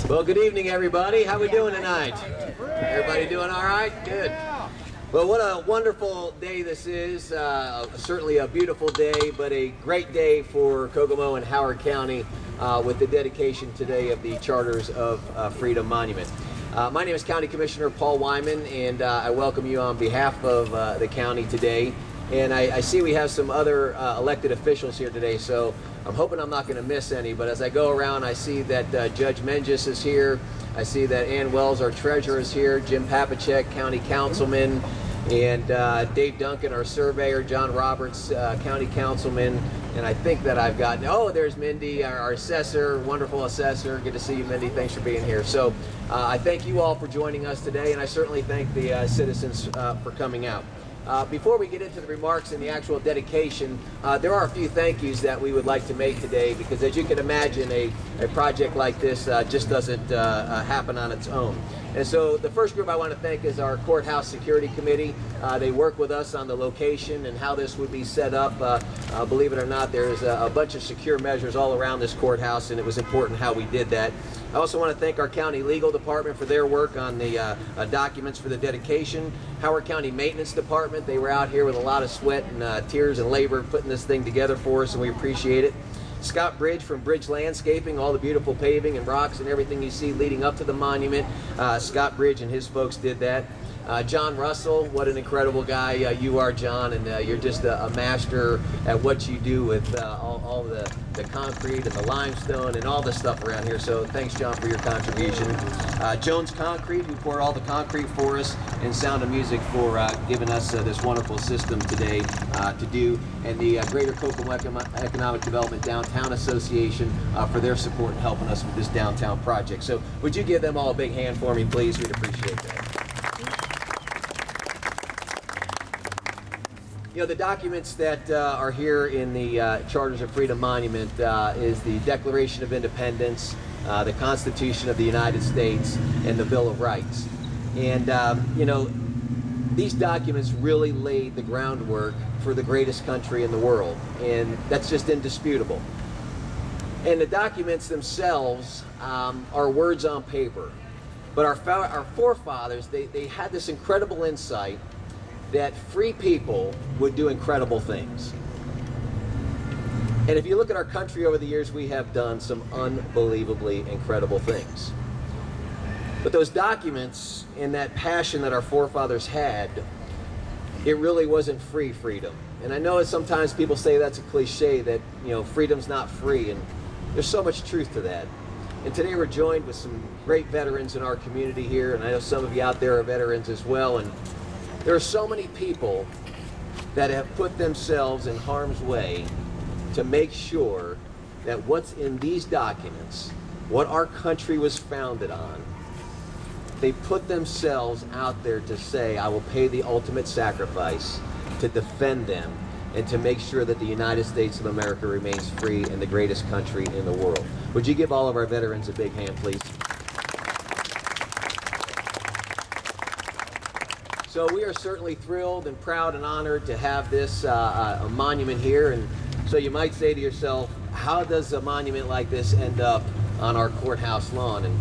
Well, good evening, everybody. How we doing tonight? Everybody doing all right? Good. Well, what a wonderful day this is. Certainly a beautiful day, but a great day for Kokomo and Howard County with the dedication today of the Charters of Freedom Monument. My name is County Commissioner Paul Wyman, and I welcome you on behalf of the county today. And I see we have some other elected officials here today, so I'm hoping I'm not going to miss any. But as I go around, I see that Judge Menges is here. I see that Ann Wells, our treasurer, is here. Jim Papacek, county councilman, and Dave Duncan, our surveyor. John Roberts, county councilman. And I think that I've got, oh, there's Mindy, our assessor, wonderful assessor. Good to see you, Mindy. Thanks for being here. So I thank you all for joining us today, and I certainly thank the citizens for coming out. Before we get into the remarks and the actual dedication, there are a few thank yous that we would like to make today, because as you can imagine, a project like this just doesn't happen on its own. And so the first group I want to thank is our Courthouse Security Committee. They work with us on the location and how this would be set up. Believe it or not, there's a bunch of secure measures all around this courthouse, and it was important how we did that. I also want to thank our county legal department for their work on the documents for the dedication. Howard County Maintenance Department, they were out here with a lot of sweat and tears and labor putting this thing together for us, and we appreciate it. Scott Bridge from Bridge Landscaping, all the beautiful paving and rocks and everything you see leading up to the monument. Scott Bridge and his folks did that. John Russell, what an incredible guy you are, John, and you're just a master at what you do with all the concrete and the limestone and all the stuff around here. So thanks, John, for your contribution. Jones Concrete, who poured all the concrete for us, and Sound of Music for giving us this wonderful system today to do, and the Greater Kokomo Economic Development Downtown Association for their support in helping us with this downtown project. So would you give them all a big hand for me, please? We'd appreciate that. You know, the documents that are here in the Charters of Freedom Monument is the Declaration of Independence, the Constitution of the United States, and the Bill of Rights. And, you know, these documents really laid the groundwork for the greatest country in the world, and that's just indisputable. And the documents themselves are words on paper, but our forefathers, they had this incredible insight that free people would do incredible things. And if you look at our country over the years, we have done some unbelievably incredible things. But those documents and that passion that our forefathers had, it really wasn't free freedom. And I know that sometimes people say that's a cliche, that, you know, freedom's not free, and there's so much truth to that. And today we're joined with some great veterans in our community here, and I know some of you out there are veterans as well, and there are so many people that have put themselves in harm's way to make sure that what's in these documents, what our country was founded on, they put themselves out there to say, I will pay the ultimate sacrifice to defend them and to make sure that the United States of America remains free and the greatest country in the world. Would you give all of our veterans a big hand, please? So we are certainly thrilled and proud and honored to have this a monument here. And so you might say to yourself, how does a monument like this end up on our courthouse lawn? And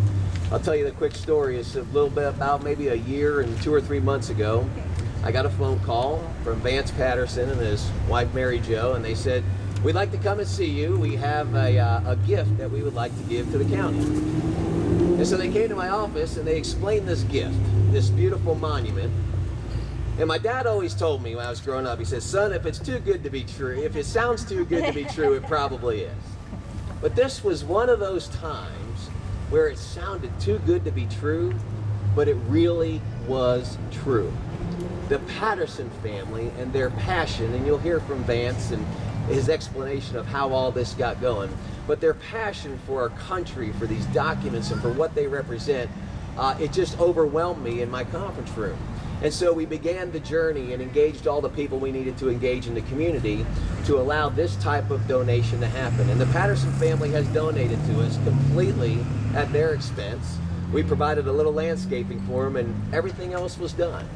I'll tell you the quick story. It's a little bit about maybe a year and 2 or 3 months ago. I got a phone call from Vance Patterson and his wife Mary Jo, and they said, we'd like to come and see you. We have a gift that we would like to give to the county. And so they came to my office and they explained this gift, this beautiful monument. And my dad always told me when I was growing up, he said, son, if it's too good to be true, if it sounds too good to be true, it probably is. But this was one of those times where it sounded too good to be true, but it really was true. The Patterson family and their passion, and you'll hear from Vance and his explanation of how all this got going, but their passion for our country, for these documents, and for what they represent, it just overwhelmed me in my conference room. And so we began the journey and engaged all the people we needed to engage in the community to allow this type of donation to happen. And the Patterson family has donated to us completely at their expense. We provided a little landscaping for them, and everything else was done.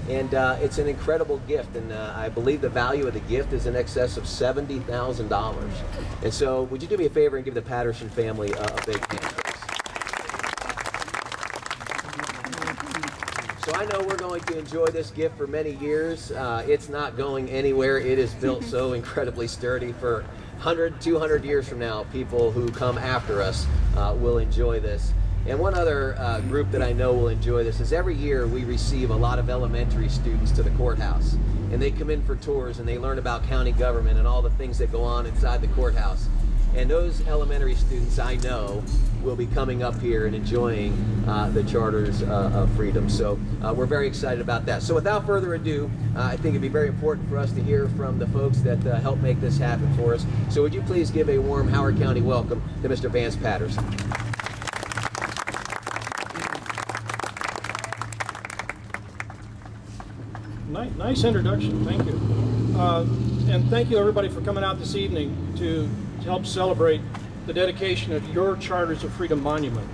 And it's an incredible gift, and I believe the value of the gift is in excess of $70,000. And so would you do me a favor and give the Patterson family a big hand, please? So I know we're going to enjoy this gift for many years. It's not going anywhere. It is built so incredibly sturdy for 100, 200 years from now. People who come after us will enjoy this. And one other group that I know will enjoy this is every year we receive a lot of elementary students to the courthouse. And they come in for tours and they learn about county government and all the things that go on inside the courthouse. And those elementary students, I know, will be coming up here and enjoying the Charters of Freedom. So we're very excited about that. So without further ado, I think it'd be very important for us to hear from the folks that helped make this happen for us. So would you please give a warm Howard County welcome to Mr. Vance Patterson. Nice introduction, thank you. And thank you everybody for coming out this evening to help celebrate the dedication of your Charters of Freedom Monument.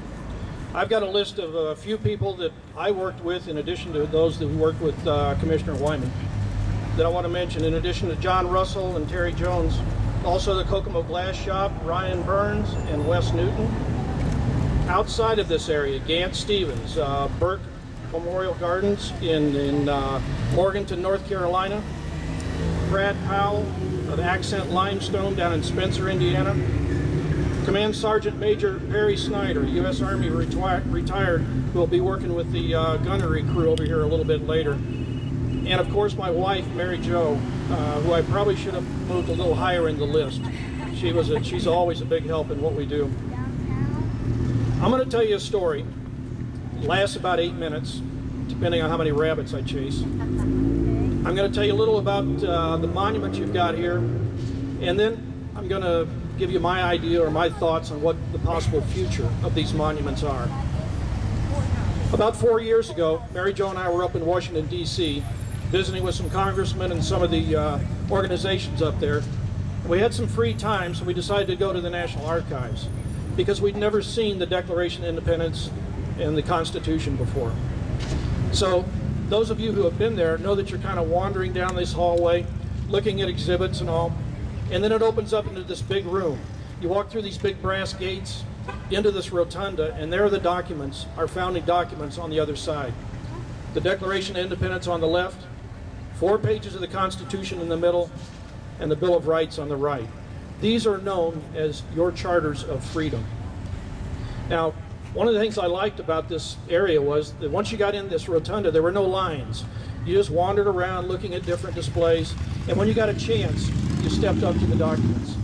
I've got a list of a few people that I worked with in addition to those that worked with Commissioner Wyman that I want to mention, in addition to John Russell and Terry Jones, also the Kokomo Glass Shop, Ryan Burns and Wes Newton. Outside of this area, Gant Stevens, Burke Memorial Gardens in Morganton, North Carolina, Brad Powell of Accent Limestone down in Spencer, Indiana, Command Sergeant Major Perry Snyder, U.S. Army retired, who will be working with the gunnery crew over here a little bit later, and of course my wife, Mary Jo, who I probably should have moved a little higher in the list. She's always a big help in what we do. I'm going to tell you a story. It lasts about 8 minutes, depending on how many rabbits I chase. I'm going to tell you a little about the monument you've got here, and then I'm going to give you my idea or my thoughts on what the possible future of these monuments are. About 4 years ago, Mary Jo and I were up in Washington, D.C., visiting with some congressmen and some of the organizations up there. We had some free time, so we decided to go to the National Archives because we'd never seen the Declaration of Independence and the Constitution before. So those of you who have been there know that you're kind of wandering down this hallway, looking at exhibits and all, and then it opens up into this big room. You walk through these big brass gates into this rotunda, and there are the documents, our founding documents on the other side. The Declaration of Independence on the left, 4 pages of the Constitution in the middle, and the Bill of Rights on the right. These are known as your Charters of Freedom. Now, one of the things I liked about this area was that once you got in this rotunda, there were no lines. You just wandered around looking at different displays, and when you got a chance, you stepped up to the documents.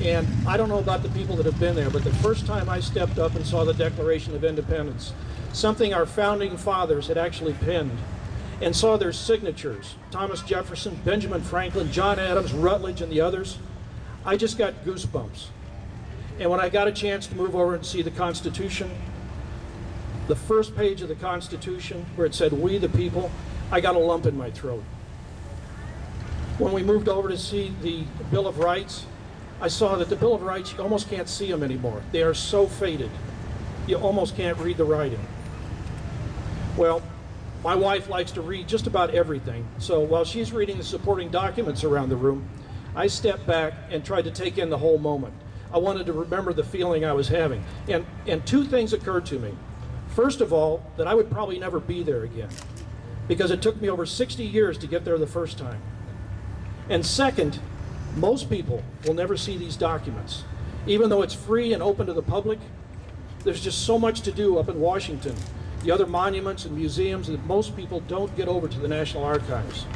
And I don't know about the people that have been there, but the first time I stepped up and saw the Declaration of Independence, something our founding fathers had actually penned, and saw their signatures, Thomas Jefferson, Benjamin Franklin, John Adams, Rutledge, and the others, I just got goosebumps. And when I got a chance to move over and see the Constitution, the first page of the Constitution where it said, "We the people," I got a lump in my throat. When we moved over to see the Bill of Rights, I saw that the Bill of Rights, you almost can't see them anymore. They are so faded. You almost can't read the writing. Well, my wife likes to read just about everything. So while she's reading the supporting documents around the room, I stepped back and tried to take in the whole moment. I wanted to remember the feeling I was having. And 2 things occurred to me. First of all, that I would probably never be there again, because it took me over 60 years to get there the first time. And second, most people will never see these documents. Even though it's free and open to the public, there's just so much to do up in Washington, the other monuments and museums, that most people don't get over to the National Archives.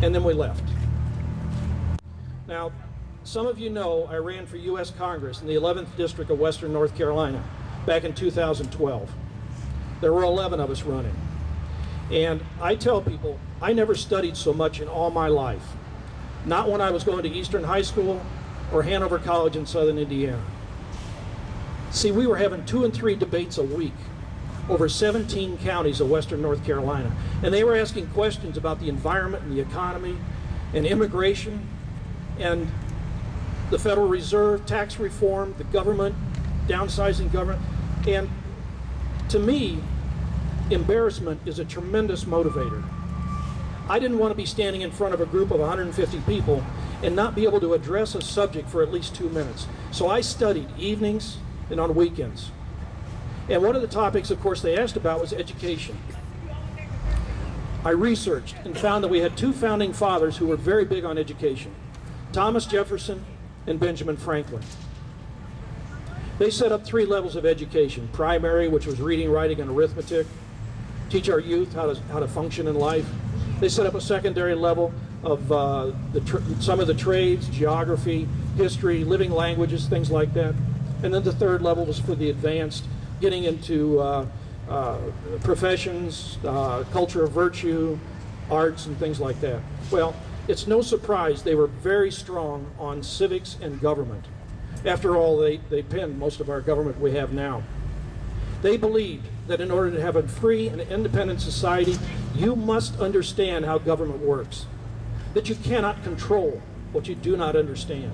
And then we left. Now, some of you know I ran for U.S. Congress in the 11th District of Western North Carolina back in 2012. There were 11 of us running. And I tell people, I never studied so much in all my life. Not when I was going to Eastern High School or Hanover College in Southern Indiana. See, we were having 2 and 3 debates a week over 17 counties of Western North Carolina. And they were asking questions about the environment and the economy and immigration and the Federal Reserve, tax reform, the government, downsizing government. And to me, embarrassment is a tremendous motivator. I didn't want to be standing in front of a group of 150 people and not be able to address a subject for at least 2 minutes. So I studied evenings and on weekends. And one of the topics, of course, they asked about was education. I researched and found that we had two founding fathers who were very big on education, Thomas Jefferson and Benjamin Franklin. They set up 3 levels of education: primary, which was reading, writing, and arithmetic, teach our youth how to function in life. They set up a secondary level of some of the trades, geography, history, living languages, things like that. And then the 3rd level was for the advanced, getting into professions, culture of virtue, arts, and things like that. Well, it's no surprise they were very strong on civics and government. After all, they penned most of our government we have now. They believed that in order to have a free and independent society, you must understand how government works, that you cannot control what you do not understand.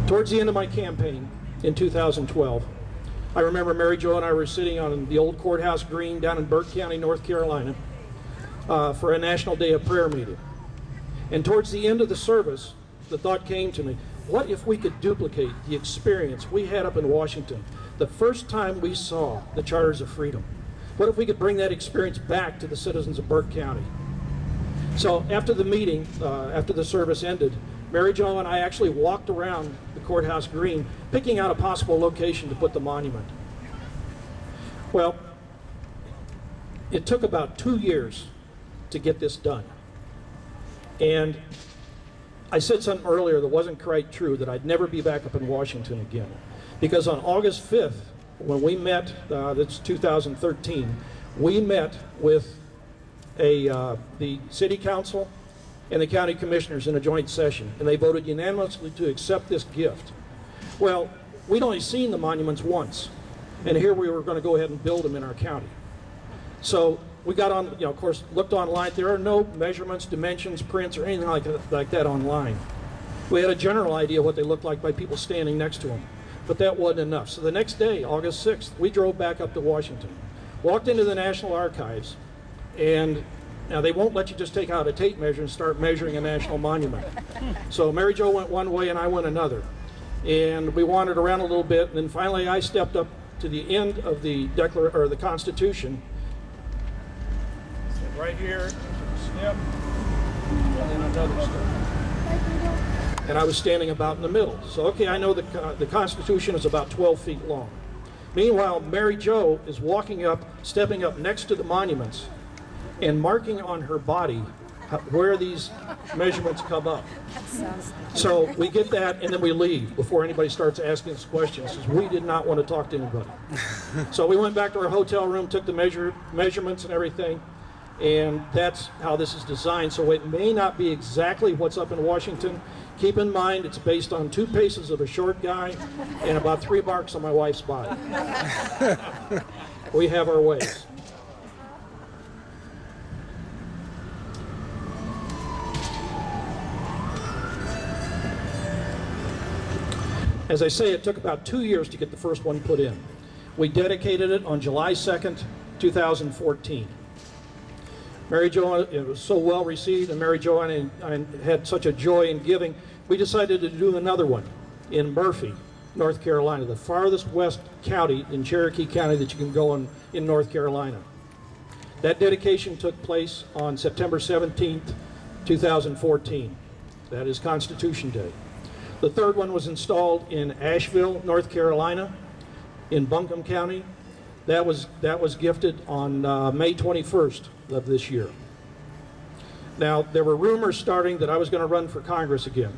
Towards the end of my campaign in 2012, I remember Mary Jo and I were sitting on the old courthouse green down in Burke County, North Carolina, for a National Day of Prayer meeting. And towards the end of the service, the thought came to me, what if we could duplicate the experience we had up in Washington the first time we saw the Charters of Freedom? What if we could bring that experience back to the citizens of Burke County? So after the meeting, after the service ended, Mary Jo and I actually walked around the courthouse green, picking out a possible location to put the monument. Well, it took about 2 years to get this done. And I said something earlier that wasn't quite true, that I'd never be back up in Washington again. Because on August 5th, when we met, that's 2013, we met with the city council and the county commissioners in a joint session, and they voted unanimously to accept this gift. Well, we'd only seen the monuments once, and here we were going to go ahead and build them in our county. So we got on, of course, looked online. There are no measurements, dimensions, prints, or anything like that online. We had a general idea what they looked like by people standing next to them, but that wasn't enough. So the next day, August 6th, we drove back up to Washington, walked into the National Archives, and now they won't let you just take out a tape measure and start measuring a national monument. So Mary Jo went one way and I went another. And we wandered around a little bit, and then finally I stepped up to the end of the Constitution. Right here, step, and then another step. And I was standing about in the middle. So, okay, I know the Constitution is about 12 feet long. Meanwhile, Mary Jo is walking up, stepping up next to the monuments, and marking on her body where these measurements come up. So we get that, and then we leave before anybody starts asking us questions, because we did not want to talk to anybody. So we went back to our hotel room, took the measurements and everything, and that's how this is designed. So it may not be exactly what's up in Washington. Keep in mind, it's based on 2 paces of a short guy and about 3 marks on my wife's body. We have our ways. As I say, it took about 2 years to get the first one put in. We dedicated it on July 2nd, 2014. Mary Jo, it was so well received, and Mary Jo and I had such a joy in giving, we decided to do another one in Murphy, North Carolina, the farthest west county in Cherokee County that you can go in North Carolina. That dedication took place on September 17th, 2014. That is Constitution Day. The third one was installed in Asheville, North Carolina, in Buncombe County. That was gifted on May 21st of this year. Now, there were rumors starting that I was going to run for Congress again.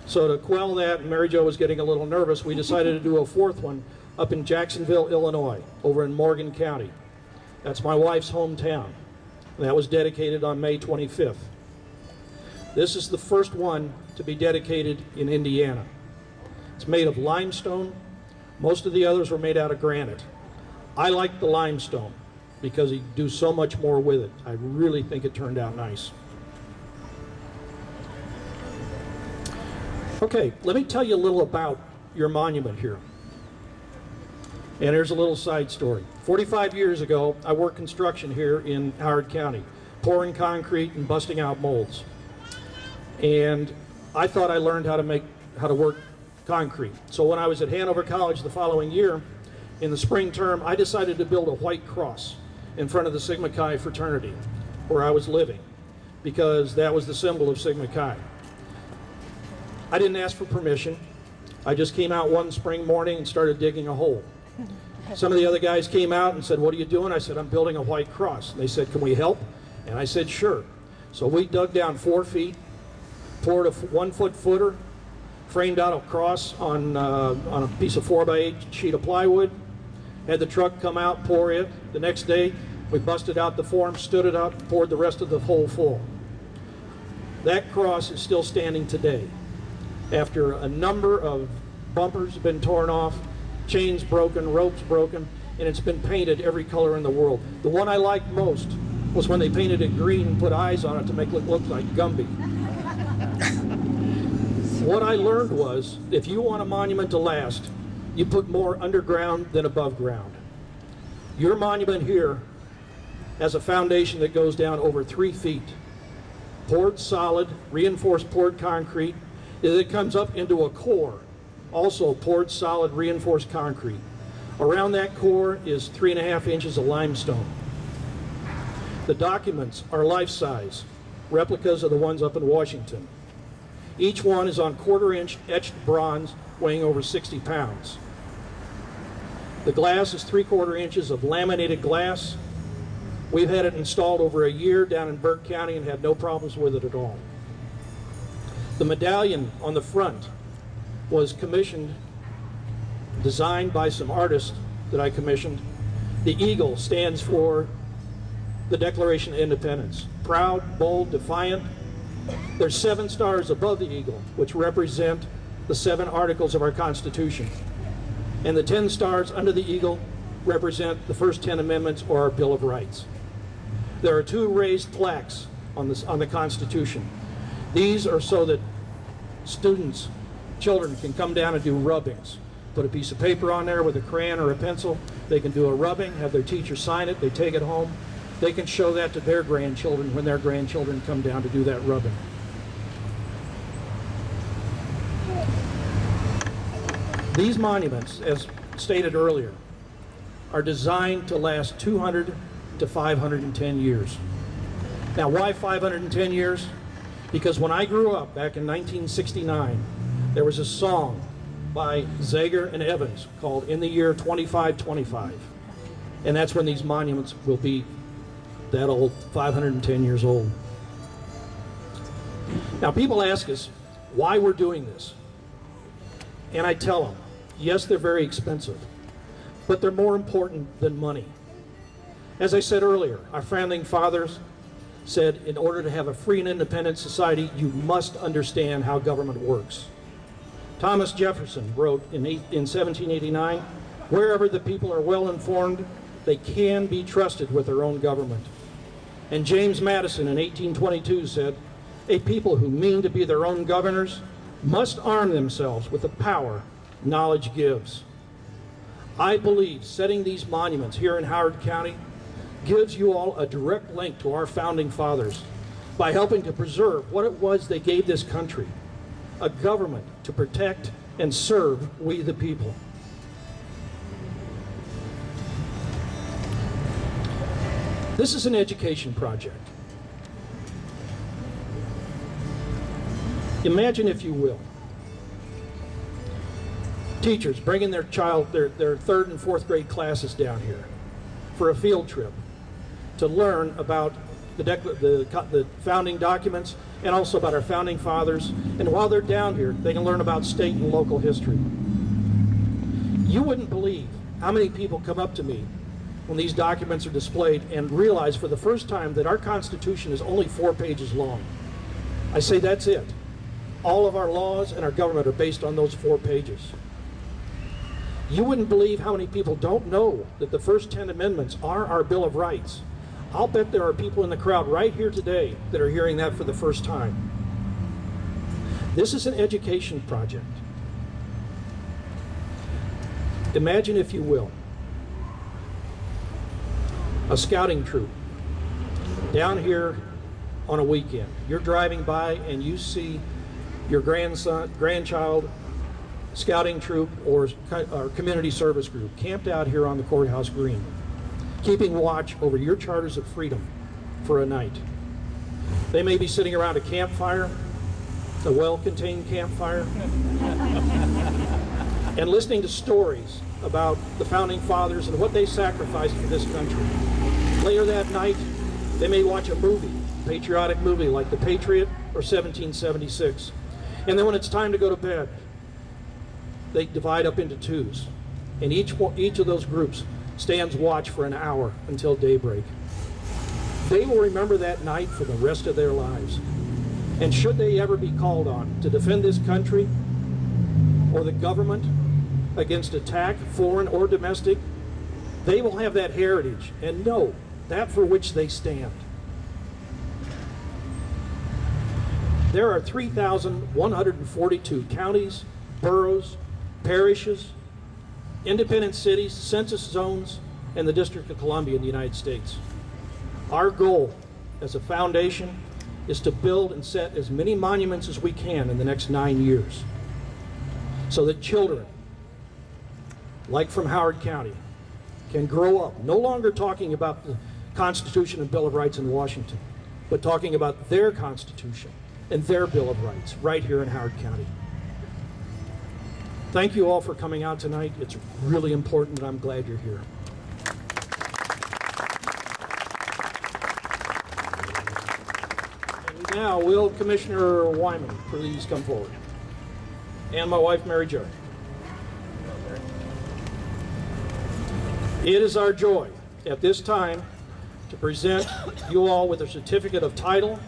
So to quell that, and Mary Jo was getting a little nervous, we decided to do a 4th one up in Jacksonville, Illinois, over in Morgan County. That's my wife's hometown. That was dedicated on May 25th. This is the first one to be dedicated in Indiana. It's made of limestone. Most of the others were made out of granite. I like the limestone because you do so much more with it. I really think it turned out nice. Okay, let me tell you a little about your monument here. And here's a little side story. 45 years ago, I worked construction here in Howard County, pouring concrete and busting out molds. And I thought I learned how to work concrete. So when I was at Hanover College the following year, in the spring term, I decided to build a white cross in front of the Sigma Chi fraternity where I was living, because that was the symbol of Sigma Chi. I didn't ask for permission. I just came out one spring morning and started digging a hole. Some of the other guys came out and said, "What are you doing?" I said, "I'm building a white cross." And they said, "Can we help?" And I said, "Sure." So we dug down 4 feet, poured a 1-foot footer, framed out a cross on a piece of 4x8 sheet of plywood, had the truck come out, pour it. The next day, we busted out the form, stood it up, poured the rest of the hole full. That cross is still standing today, after a number of bumpers have been torn off, chains broken, ropes broken, and it's been painted every color in the world. The one I liked most was when they painted it green and put eyes on it to make it look like Gumby. What I learned was, if you want a monument to last, you put more underground than above ground. Your monument here has a foundation that goes down over 3 feet, poured solid, reinforced poured concrete. It comes up into a core, also poured solid, reinforced concrete. Around that core is 3.5 inches of limestone. The documents are life-size, replicas of the ones up in Washington. Each one is on 1/4-inch etched bronze, weighing over 60 pounds. The glass is 3/4 inches of laminated glass. We've had it installed over a year down in Burke County and had no problems with it at all. The medallion on the front was commissioned, designed by some artists that I commissioned. The eagle stands for the Declaration of Independence. Proud, bold, defiant. There's 7 stars above the eagle, which represent the 7 articles of our Constitution. And the 10 stars under the eagle represent the first 10 amendments or our Bill of Rights. There are 2 raised plaques on the Constitution. These are so that students, children, can come down and do rubbings. Put a piece of paper on there with a crayon or a pencil. They can do a rubbing, have their teacher sign it, they take it home. They can show that to their grandchildren when their grandchildren come down to do that rubbing. These monuments, as stated earlier, are designed to last 200 to 510 years. Now, why 510 years? Because when I grew up back in 1969, there was a song by Zager and Evans called "In the Year 2525." And that's when these monuments will be that old, 510 years old. Now, people ask us why we're doing this. And I tell them, yes, they're very expensive, but they're more important than money. As I said earlier, our founding fathers said in order to have a free and independent society, you must understand how government works. Thomas Jefferson wrote in 1789, "Wherever the people are well informed, they can be trusted with their own government." And James Madison in 1822 said, "A people who mean to be their own governors must arm themselves with the power knowledge gives." I believe setting these monuments here in Howard County gives you all a direct link to our founding fathers by helping to preserve what it was they gave this country, a government to protect and serve we the people. This is an education project. Imagine, if you will, teachers bringing their child, their 3rd and 4th grade classes down here for a field trip to learn about the founding documents and also about our founding fathers. And while they're down here, they can learn about state and local history. You wouldn't believe how many people come up to me when these documents are displayed and realize for the first time that our Constitution is only 4 pages long. I say that's it. All of our laws and our government are based on those 4 pages. You wouldn't believe how many people don't know that the first 10 amendments are our Bill of Rights. I'll bet there are people in the crowd right here today that are hearing that for the first time. This is an education project. Imagine, if you will, a scouting troop down here on a weekend. You're driving by and you see your grandchild scouting troop or community service group camped out here on the courthouse green, keeping watch over your charters of freedom for a night. They may be sitting around a campfire, a well-contained campfire, and listening to stories about the founding fathers and what they sacrificed for this country. Later that night, they may watch a movie, patriotic movie like The Patriot or 1776. And then when it's time to go to bed, they divide up into twos. And each of those groups stands watch for an hour until daybreak. They will remember that night for the rest of their lives. And should they ever be called on to defend this country or the government against attack, foreign or domestic, they will have that heritage and know that for which they stand. There are 3,142 counties, boroughs, parishes, independent cities, census zones, and the District of Columbia in the United States. Our goal as a foundation is to build and set as many monuments as we can in the next 9 years so that children, like from Howard County, can grow up no longer talking about the Constitution and Bill of Rights in Washington, but talking about their Constitution and their Bill of Rights right here in Howard County. Thank you all for coming out tonight. It's really important, and I'm glad you're here. And now, will Commissioner Wyman please come forward? And my wife, Mary Jo. It is our joy at this time to present you all with a certificate of title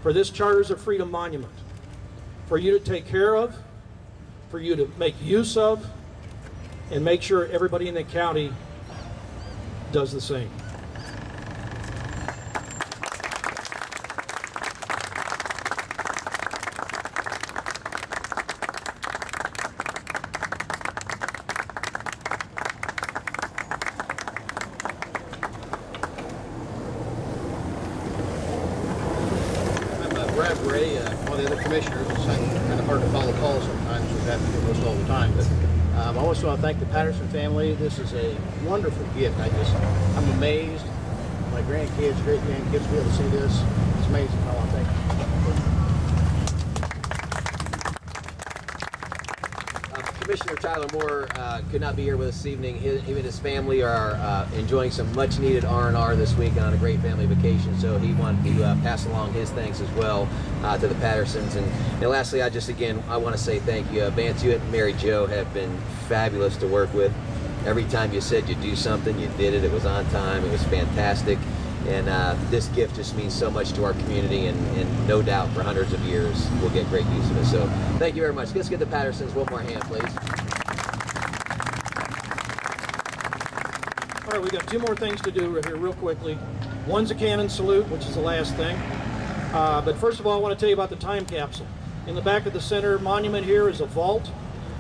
for this Charters of Freedom Monument, for you to take care of, for you to make use of, and make sure everybody in the county does the same. Brad Bray, all the other commissioners. It's kind of hard to follow calls sometimes. We have to do this all the time. But I also want to thank the Patterson family. This is a wonderful gift. I'm amazed. My grandkids, great grandkids, will be able to see this. It's amazing. I want to thank you. Commissioner Tyler Moore could not be here with us this evening. Him and his family are enjoying some much-needed R&R this week on a great family vacation, so he wanted to pass along his thanks as well to the Pattersons. And lastly, I want to say thank you. Vance, you and Mary Jo have been fabulous to work with. Every time you said you'd do something, you did it. It was on time. It was fantastic. And this gift just means so much to our community, and no doubt for hundreds of years we'll get great use of it. So thank you very much. Let's give the Pattersons one more hand, please. All right, we got two more things to do right here real quickly. One's a cannon salute, which is the last thing. But first of all, I want to tell you about the time capsule. In the back of the center monument here is a vault.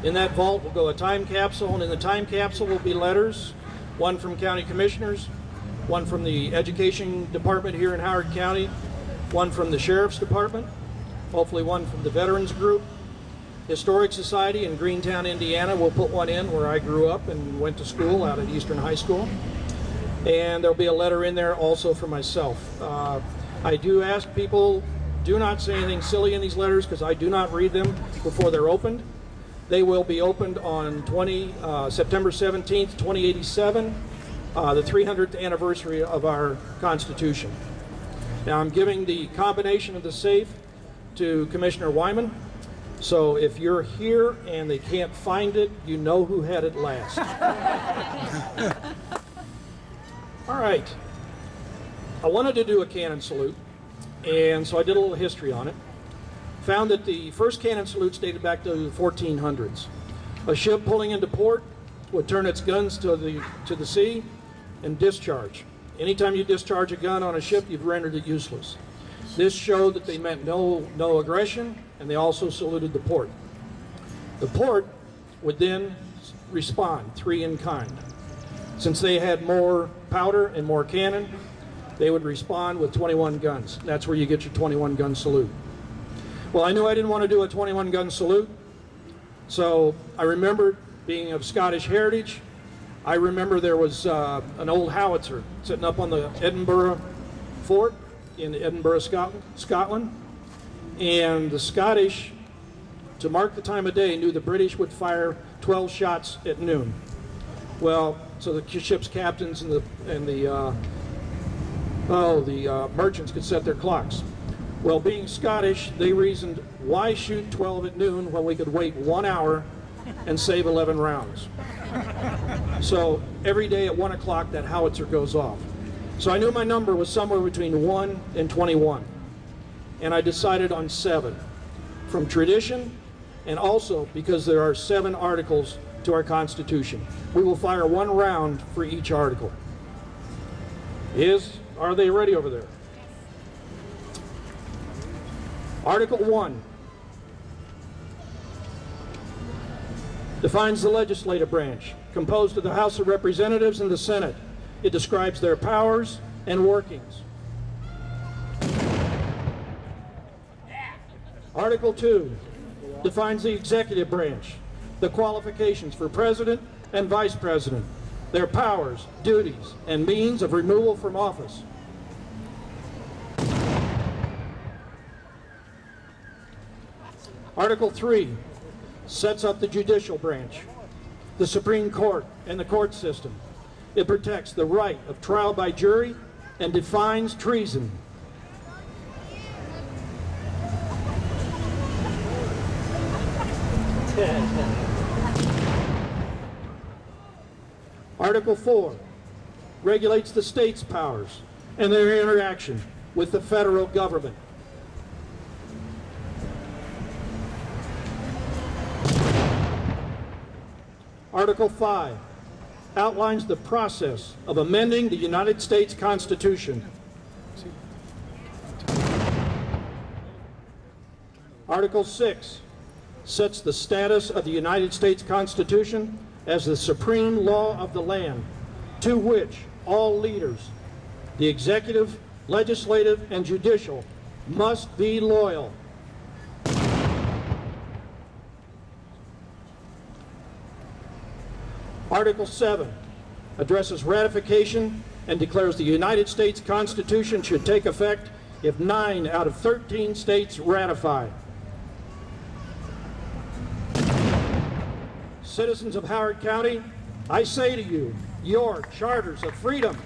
In that vault will go a time capsule, and in the time capsule will be letters, one from county commissioners, one from the education department here in Howard County, one from the sheriff's department, hopefully one from the veterans group. Historic Society in Greentown, Indiana will put one in where I grew up and went to school out at Eastern High School. And there'll be a letter in there also for myself. I do ask people, do not say anything silly in these letters because I do not read them before they're opened. They will be opened on September 17th, 2087. The 300th anniversary of our Constitution. Now I'm giving the combination of the safe to Commissioner Wyman, so if you're here and they can't find it, you know who had it last. All right, I wanted to do a cannon salute, and so I did a little history on it. Found that the first cannon salutes dated back to the 1400s. A ship pulling into port would turn its guns to the sea and discharge. Anytime you discharge a gun on a ship, you've rendered it useless. This showed that they meant no aggression, and they also saluted the port. The port would then respond, three in kind. Since they had more powder and more cannon, they would respond with 21 guns. That's where you get your 21 gun salute. Well, I knew I didn't want to do a 21 gun salute, So I remember being of Scottish heritage. I remember there was an old howitzer sitting up on the Edinburgh Fort in Edinburgh, Scotland. And the Scottish, to mark the time of day, knew the British would fire 12 shots at noon. Well, so the ship's captains and the merchants could set their clocks. Well, being Scottish, they reasoned, why shoot 12 at noon when we could wait 1 hour and save 11 rounds? So every day at 1 o'clock, that howitzer goes off. So I knew my number was somewhere between 1 and 21. And I decided on 7, from tradition, and also because there are 7 articles to our Constitution. We will fire 1 round for each article. Are they ready over there? Article 1 defines the legislative branch, composed of the House of Representatives and the Senate. It describes their powers and workings. Article 2 defines the executive branch, the qualifications for president and vice president, their powers, duties, and means of removal from office. Article 3 sets up the judicial branch, the Supreme Court, and the court system. It protects the right of trial by jury and defines treason. Article 4 regulates the states' powers and their interaction with the federal government. Article 5 outlines the process of amending the United States Constitution. Article 6 sets the status of the United States Constitution as the supreme law of the land, to which all leaders, the executive, legislative, and judicial, must be loyal. Article 7 addresses ratification and declares the United States Constitution should take effect if 9 out of 13 states ratify. Citizens of Howard County, I say to you, your charters of freedom